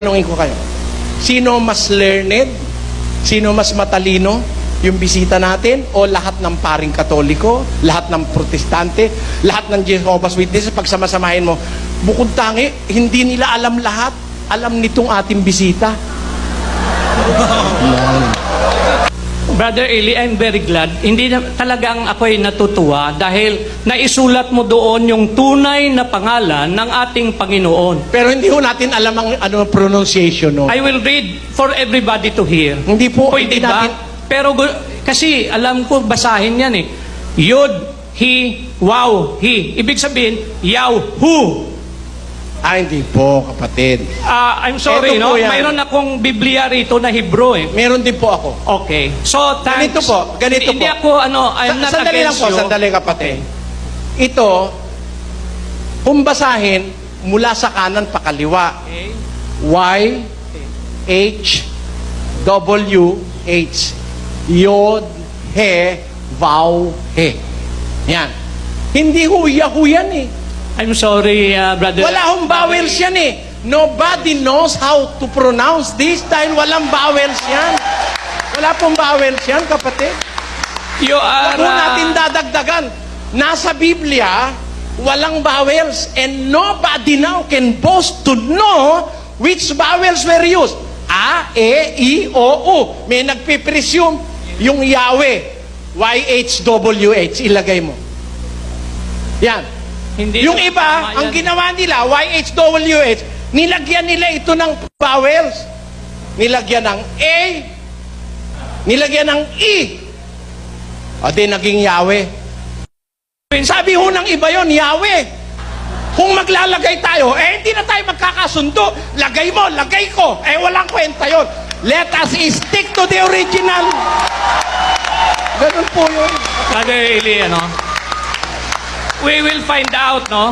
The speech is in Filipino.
Tanungin ko kayo, sino mas learned? Sino mas matalino? Yung bisita natin o lahat ng paring Katoliko, lahat ng Protestante, lahat ng Jehovah's Witnesses, pagsamasamahin mo, bukod tangi, hindi nila alam lahat. Alam nitong ating bisita. Brother Eli, I'm very glad. Hindi na, talagang ako'y natutuwa dahil naisulat mo doon yung tunay na pangalan ng ating Panginoon. Pero hindi ho natin alam ang pronunciation. No? I will read for everybody to hear. Hindi po, Pwede hindi ba? natin... Pero kasi alam ko basahin yan eh. Yod, he, wow, he. Ibig sabihin, yaw, who. Hindi po, kapatid. I'm sorry, Eto no? po yan. Mayroon akong Biblia rito na Hebrew eh. Meron din po ako. Okay. So, thanks. Ganito po, ganito Hindi po. ako, I'm not Sandali lang against po, you. sandali kapatid. Ito, kung basahin, mula sa kanan pa kaliwa. Okay. Y, H, W, H. Yod, he, vow, he. Yan. Hindi huya-huyan eh. I'm sorry, brother. Wala hong vowels yan eh. Nobody knows how to pronounce this dahil walang vowels yan. Wala pong vowels yan, kapatid. You are... Huwag mo natin dadagdagan. Nasa Biblia, walang vowels and nobody now can boast to know which vowels were used. A, E, I, O, U. May nagpipresume yung Yahweh. Y-H-W-H. Ilagay mo. Yan. Hindi Yung iba, ang ginawa nila, YHWH, nilagyan nila ito ng vowels. Nilagyan ng A, nilagyan ng E. O di naging Yahweh. Sabi ho ng iba yon Yahweh. Kung maglalagay tayo, hindi na tayo magkakasundo. Lagay mo, lagay ko. Walang kwenta yon. Let us stick to the original. Ganun po yun. Brother Eli, we will find out, no?